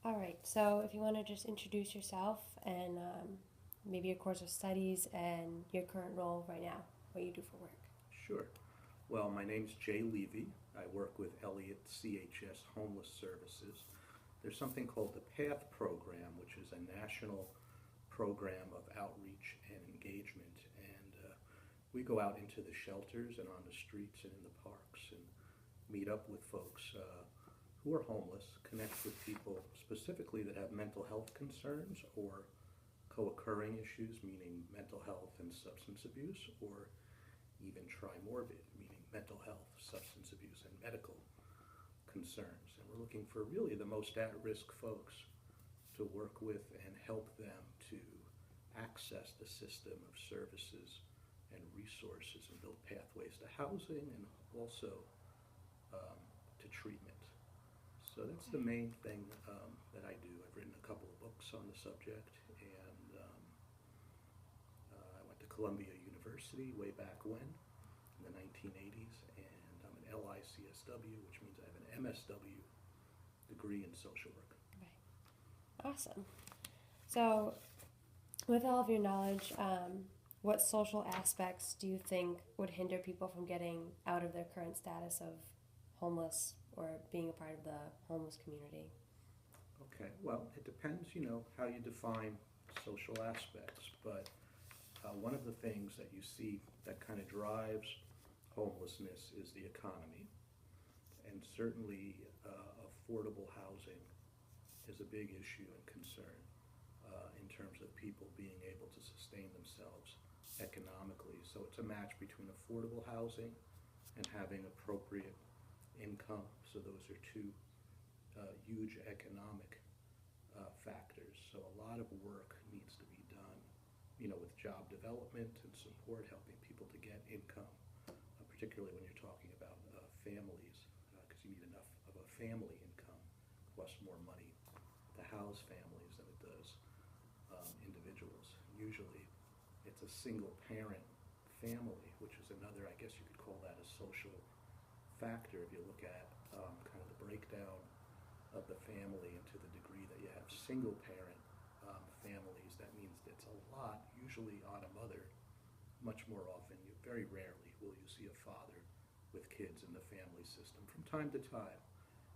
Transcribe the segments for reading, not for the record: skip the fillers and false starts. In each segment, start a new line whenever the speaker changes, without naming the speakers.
All right, so if you want to just introduce yourself and maybe your course of studies and your current role right now, what you do for work.
Sure. Well, my name's Jay Levy. I work with Elliott CHS Homeless Services. There's something called the PATH program, which is a national program of outreach and engagement. And we go out into the shelters and on the streets and in the parks and meet up with folks who are homeless, connect with people specifically that have mental health concerns or co-occurring issues, meaning mental health and substance abuse, or even trimorbid, meaning mental health, substance abuse, and medical concerns. And we're looking for really the most at-risk folks to work with and help them to access the system of services and resources and build pathways to housing and also to treatment. So that's the main thing that I do. I've written a couple of books on the subject, and I went to Columbia University way back when, in the 1980s, and I'm an LICSW, which means I have an MSW degree in social work.
Right. Awesome. So, with all of your knowledge, what social aspects do you think would hinder people from getting out of their current status of homeless or being a part of the homeless community?
Okay, well, it depends, how you define social aspects, but one of the things that you see that kind of drives homelessness is the economy, and certainly affordable housing is a big issue and concern in terms of people being able to sustain themselves economically. So it's a match between affordable housing and having appropriate income. So those are two huge economic factors. So a lot of work needs to be done, with job development and support, helping people to get income, particularly when you're talking about families, because you need enough of a family income. It costs more money to house families than it does individuals. Usually it's a single parent family, which is another, I guess you could call that a social factor if you look at kind of the breakdown of the family and to the degree that you have single parent families. That means it's a lot usually on a mother. Much more often, very rarely will you see a father with kids in the family system from time to time.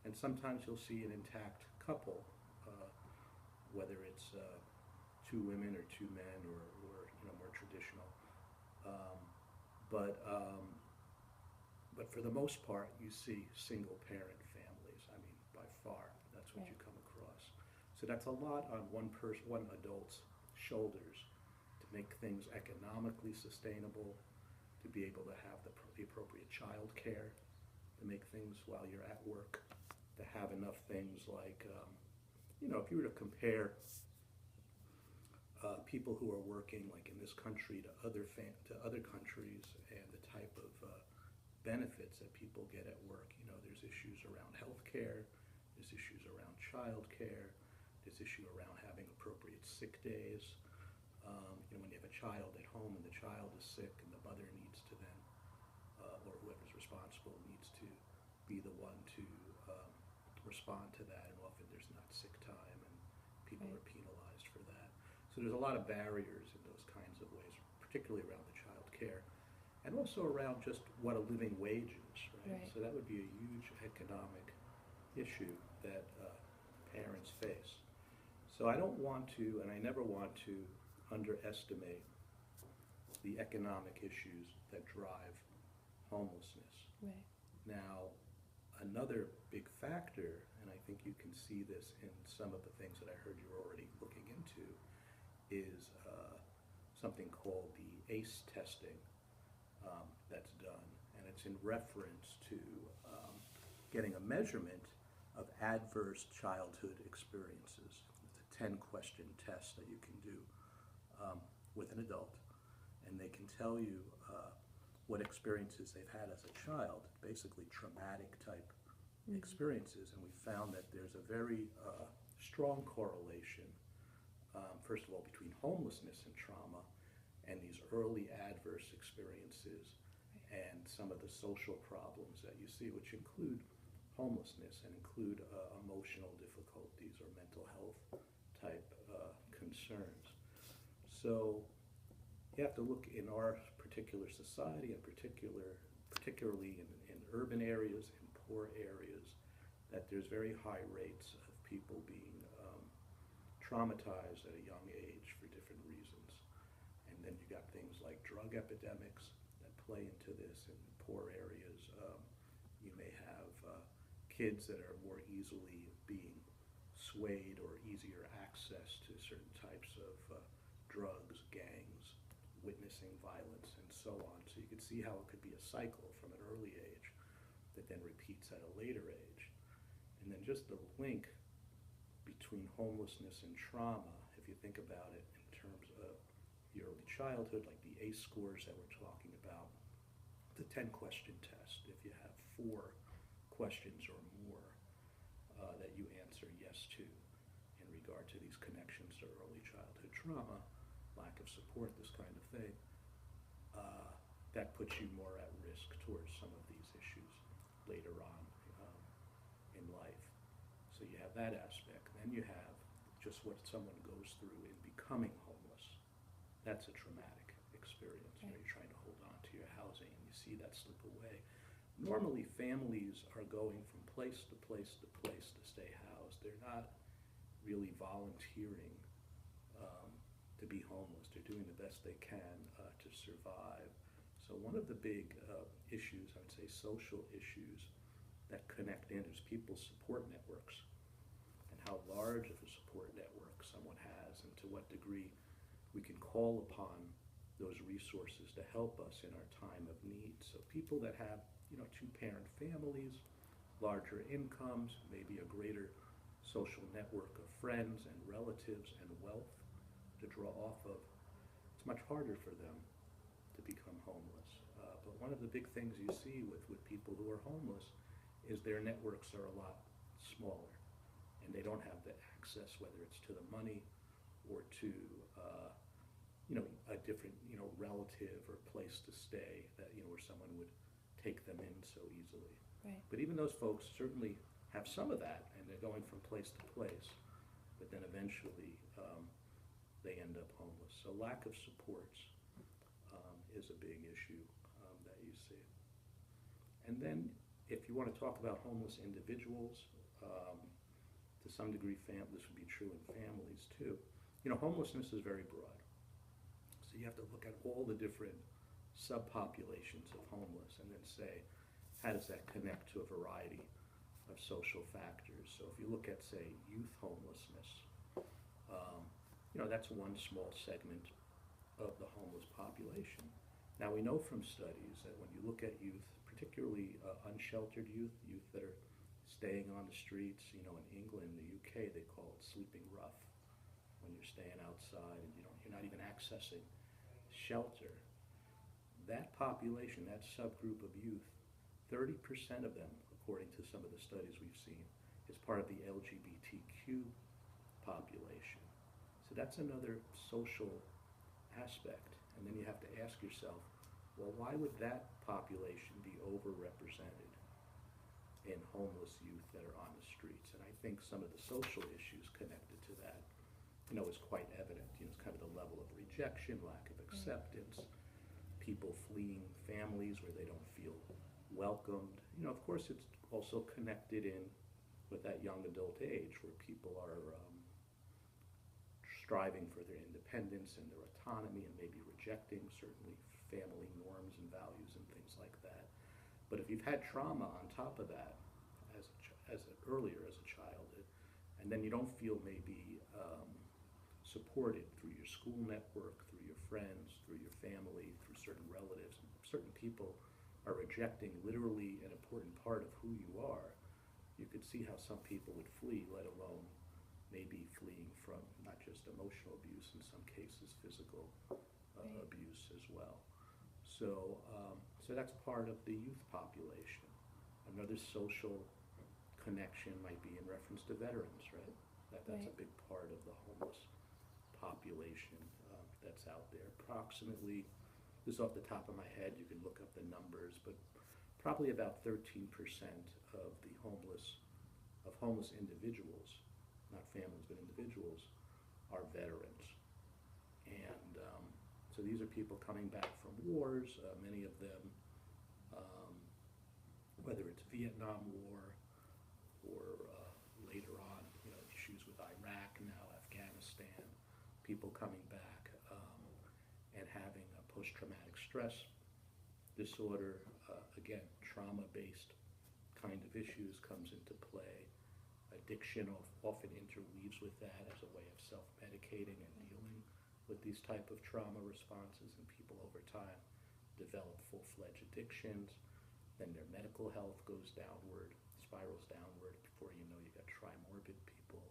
And sometimes you'll see an intact couple, whether it's two women or two men or more traditional. Um, but for the most part, you see single parent families. I mean, by far, that's what you come across. So that's a lot on one adult's shoulders to make things economically sustainable, to be able to have the appropriate child care, to make things while you're at work, to have enough things like, if you were to compare people who are working, like in this country, to other countries, and the type of benefits that people get at work. There's issues around health care, there's issues around child care, there's issue around having appropriate sick days. When you have a child at home and the child is sick and the mother needs to then, or whoever's responsible needs to be the one to respond to that, and often there's not sick time and people are penalized for that. So there's a lot of barriers in those kinds of ways, particularly around the child care, and also around just what a living wage is, right? So that would be a huge economic issue that parents face. So I don't want to, and I never want to, underestimate the economic issues that drive homelessness.
Right.
Now, another big factor, and I think you can see this in some of the things that I heard you were already looking into, is something called the ACE testing that's done, and it's in reference to getting a measurement of adverse childhood experiences. It's a 10-question test that you can do with an adult, and they can tell you what experiences they've had as a child, basically traumatic type experiences, and we found that there's a very strong correlation, first of all, between homelessness and trauma and these early adverse experiences and some of the social problems that you see, which include homelessness and include emotional difficulties or mental So you have to look in our particular society, and particularly in urban areas, in poor areas, that there's very high rates of people being traumatized at a young age for different reasons. And then you got things like drug epidemics that play into this in poor areas. You may have kids that are more easily being swayed or easier access to certain types of drugs, gangs, witnessing violence, and so on. So you can see how it could be a cycle from an early age that then repeats at a later age. And then just the link between homelessness and trauma, if you think about it in terms of the early childhood, like the ACE scores that we're talking about, the 10-question test, if you have 4 questions or more that you answer yes to in regard to these connections to early childhood trauma, lack of support, this kind of thing, that puts you more at risk towards some of these issues later on in life. So you have that aspect. Then you have just what someone goes through in becoming homeless. That's a traumatic experience.
Right.
You're trying to hold on to your housing and you see that slip away. Normally families are going from place to place to place to stay housed. They're not really volunteering to be homeless. They're doing the best they can to survive. So one of the big issues, I would say social issues, that connect in is people's support networks and how large of a support network someone has and to what degree we can call upon those resources to help us in our time of need. So people that have, 2-parent families, larger incomes, maybe a greater social network of friends and relatives and wealth to draw off of, it's much harder for them to become homeless. But one of the big things you see with people who are homeless is their networks are a lot smaller, and they don't have the access, whether it's to the money or to a different relative or place to stay that where someone would take them in so easily.
Right.
But even those folks certainly have some of that, and they're going from place to place, but then eventually they end up homeless. So lack of supports is a big issue that you see. And then if you want to talk about homeless individuals, to some degree this would be true in families too. Homelessness is very broad. So you have to look at all the different subpopulations of homeless and then say, how does that connect to a variety of social factors? So if you look at, say, youth homelessness, that's one small segment of the homeless population. Now we know from studies that when you look at youth, particularly unsheltered youth that are staying on the streets, in England, the UK, they call it sleeping rough, when you're staying outside and you're not even accessing shelter. That population, that subgroup of youth, 30% of them, according to some of the studies we've seen, is part of the LGBTQ population. So that's another social aspect. And then you have to ask yourself, well, why would that population be overrepresented in homeless youth that are on the streets? And I think some of the social issues connected to that, is quite evident. It's kind of the level of rejection, lack of acceptance, people fleeing families where they don't feel welcomed. Of course, it's also connected in with that young adult age where people are striving for their independence and their autonomy and maybe rejecting certainly family norms and values and things like that. But if you've had trauma on top of that earlier as a child, and then you don't feel maybe supported through your school network, through your friends, through your family, through certain relatives, certain people are rejecting literally an important part of who you are, you could see how some people would flee, let alone maybe fleeing from not just emotional abuse, in some cases physical abuse as well. So that's part of the youth population. Another social connection might be in reference to veterans, right? That's a big part of the homeless population that's out there. Approximately, this is off the top of my head, you can look up the numbers, but probably about 13% of the homeless individuals, not families, but individuals, are veterans. And So these are people coming back from wars, many of them, whether it's Vietnam War or later on, issues with Iraq, now Afghanistan, people coming back and having a post-traumatic stress disorder, again, trauma-based kind of issues comes into play. Addiction often interweaves with that as a way of self-medicating and dealing with these type of trauma responses, and people over time develop full-fledged addictions. Then their medical health goes downward, spirals downward. Before you know, you got trimorbid people,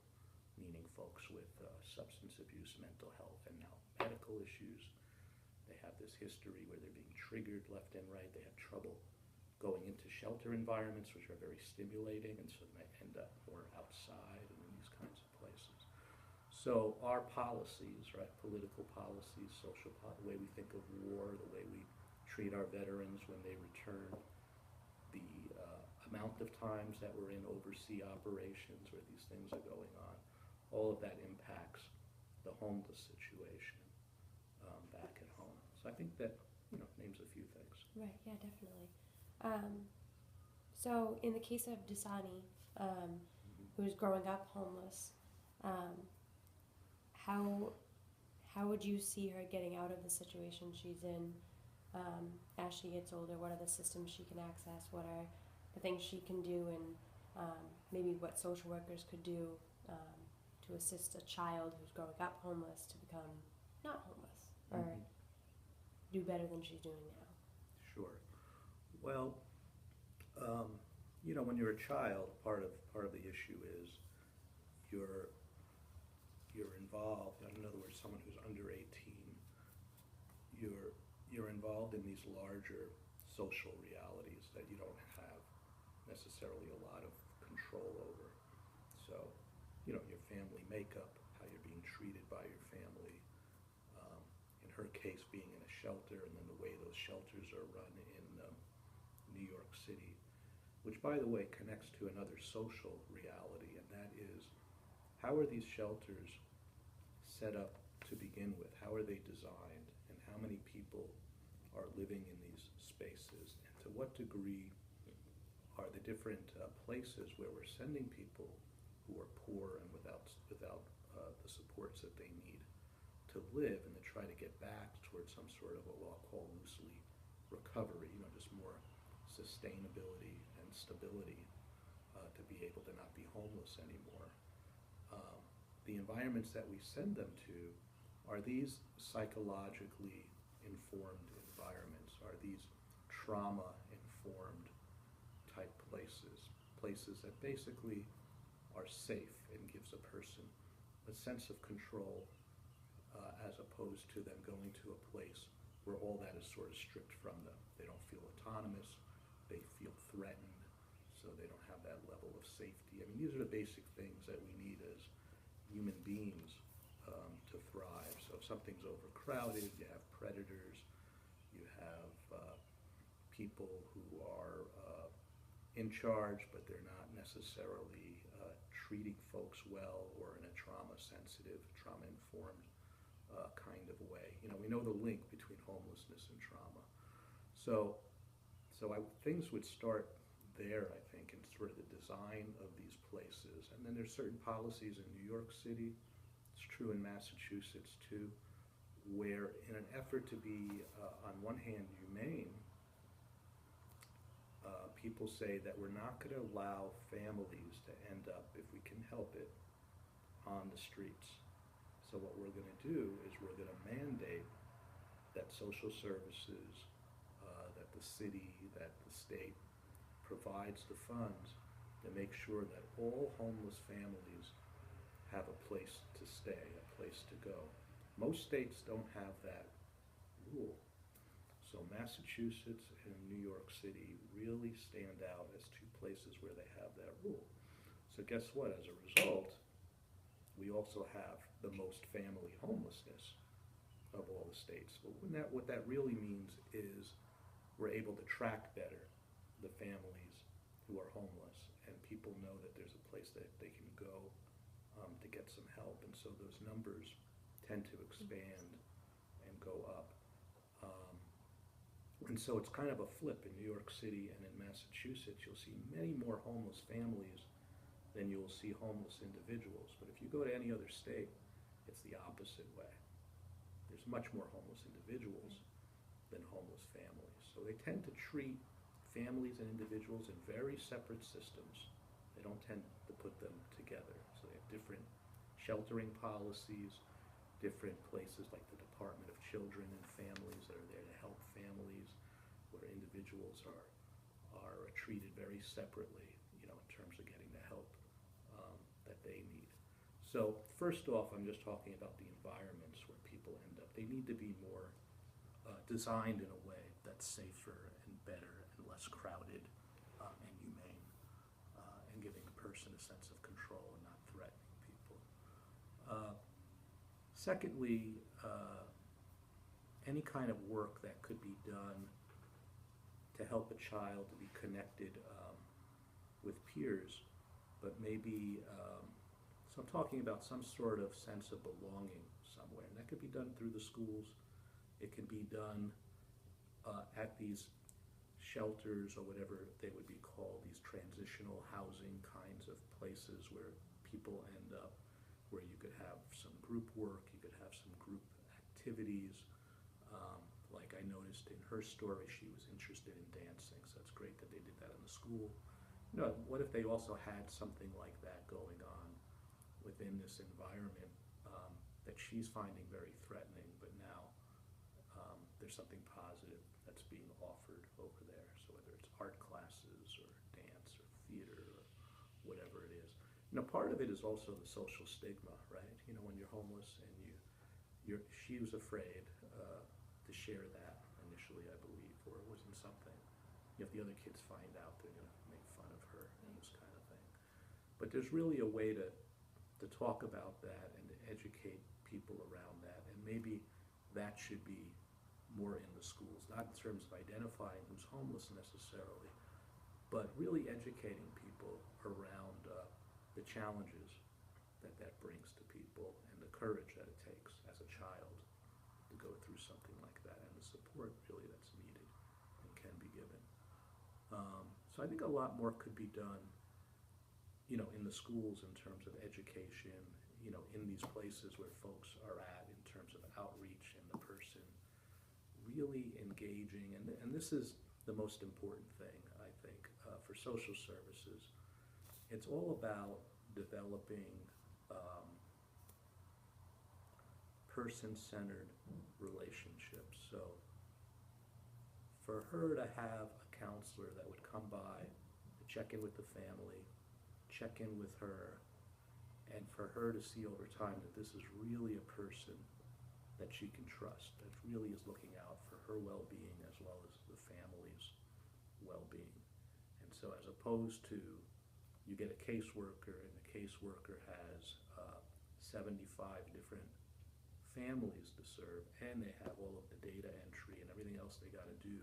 meaning folks with substance abuse, mental health, and now medical issues. They have this history where they're being triggered left and right. They have trouble going into shelter environments, which are very stimulating, and so they end up more outside and in these kinds of places. So our policies, right, political policies, the way we think of war, the way we treat our veterans when they return, the amount of times that we're in overseas operations where these things are going on, all of that impacts the homeless situation back at home. So I think that names a few things.
Right. Yeah. Definitely. So in the case of Dasani, who's growing up homeless, how would you see her getting out of the situation she's in as she gets older? What are the systems she can access? What are the things she can do, and maybe what social workers could do to assist a child who's growing up homeless to become not homeless or do better than she's doing now?
Sure. Well, when you're a child, part of the issue is you're involved. In other words, someone who's under 18, you're involved in these larger social realities that you don't have necessarily a lot of control over. So, your family makeup, how you're being treated by your family. In her case, being in a shelter, and then the way those shelters are run in New York City, which, by the way, connects to another social reality, and that is, how are these shelters set up to begin with? How are they designed, and how many people are living in these spaces, and to what degree are the different places where we're sending people who are poor and without the supports that they need to live and to try to get back towards some sort of what I'll call loosely recovery, just more sustainability and stability to be able to not be homeless anymore. The environments that we send them to, are these psychologically informed environments? Are these trauma-informed type places that basically are safe and gives a person a sense of control as opposed to them going to a place where all that is sort of stripped from them. They don't feel autonomous, they feel threatened, so they don't have that level of safety. I mean, these are the basic things that we need as human beings to thrive. So if something's overcrowded, you have predators, you have people who are in charge, but they're not necessarily treating folks well or in a trauma-sensitive, trauma-informed kind of way. We know the link between homelessness and trauma. So things would start there, I think, in sort of the design of these places. And then there's certain policies in New York City, it's true in Massachusetts too, where in an effort to be, on one hand, humane, people say that we're not going to allow families to end up, if we can help it, on the streets. So what we're going to do is we're going to mandate that social services, that the city, that the state provides the funds to make sure that all homeless families have a place to stay, a place to go. Most states don't have that rule. So Massachusetts and New York City really stand out as two places where they have that rule. So guess what? As a result, we also have the most family homelessness of all the states. But what that really means is we're able to track better the families who are homeless, and people know that there's a place that they can go to get some help. And so those numbers tend to expand and go up. And so it's kind of a flip. In New York City and in Massachusetts, you'll see many more homeless families than you'll see homeless individuals. But if you go to any other state, it's the opposite way. There's much more homeless individuals than homeless families. So they tend to treat families and individuals in very separate systems. They don't tend to put them together. So they have different sheltering policies, different places like the Department of Children and Families that are there to help families, where individuals are treated very separately, in terms of getting the help that they need. So first off, I'm just talking about the environments where people end up. They need to be more designed in a way that's safer and better and less crowded and humane, and giving the person a sense of control and not threatening people. Secondly, any kind of work that could be done to help a child to be connected with peers, but maybe, so I'm talking about some sort of sense of belonging somewhere, and that could be done through the schools. It can be done at these shelters, or whatever they would be called, these transitional housing kinds of places where people end up, where you could have some group work, you could have some group activities. Like I noticed in her story, she was interested in dancing, so it's great that they did that in the school. What if they also had something like that going on within this environment that she's finding very threatening, but now there's something positive that's being offered over there. So whether it's art classes or dance or theater or whatever it is. Part of it is also the social stigma, right? When you're homeless and she was afraid to share that initially, I believe, or it wasn't something. If the other kids find out, they're going to make fun of her and this kind of thing. But there's really a way to talk about that and to educate people around that, and maybe that should be more in the schools, not in terms of identifying who's homeless necessarily, but really educating people around the challenges that brings to people and the courage that it takes as a child to go through something like that, and the support really that's needed and can be given. So I think a lot more could be done, in the schools in terms of education, in these places where folks are at, in terms of outreach and the person really engaging. And this is the most important thing, I think, for social services. It's all about developing person-centered relationships. So for her to have a counselor that would come by to check in with the family, check in with her, and for her to see over time that this is really a person that she can trust, that really is looking out for her well-being as well as the family's well-being. And so as opposed to you get a caseworker, and the caseworker has 75 different families to serve, and they have all of the data entry and everything else they got to do,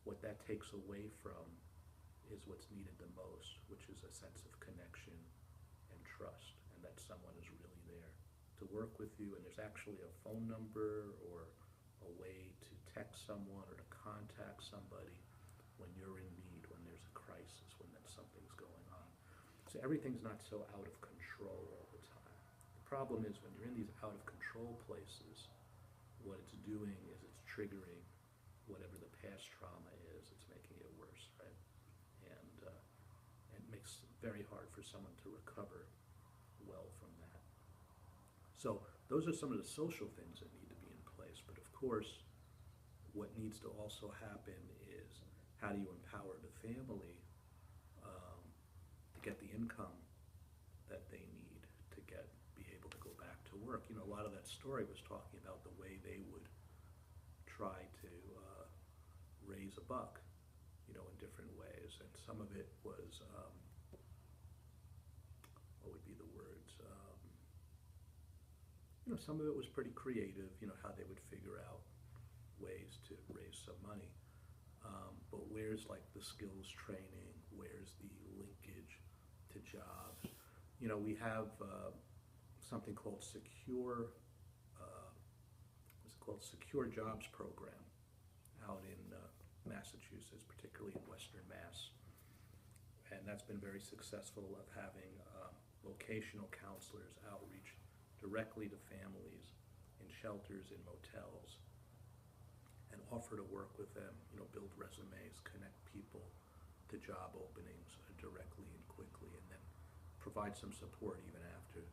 what that takes away from is what's needed the most, which is a sense of connection and trust, and that someone is really there to work with you, and there's actually a phone number or a way to text someone or to contact somebody when you're in need, when there's a crisis, when something's going on. So everything's not so out of control all the time. The problem is when you're in these out of control places, what it's doing is it's triggering whatever the past trauma is, it's making it worse, right? And it makes it very hard for someone to recover well from that. So those are some of the social things that need to be in place. But of course, what needs to also happen is how do you empower the family to get the income that they need to be able to go back to work. A lot of that story was talking about the way they would try to raise a buck, in different ways. And some of it was, what would be the words? Some of it was pretty creative, how they would figure out ways to raise some money. But where's like the skills training? Where's the linkage to jobs? We have something called Secure Jobs Program out in Massachusetts, particularly in Western Mass. And that's been very successful of having vocational counselors outreach directly to families in shelters, in motels, and offer to work with them, build resumes, connect people to job openings directly and quickly, and then provide some support even after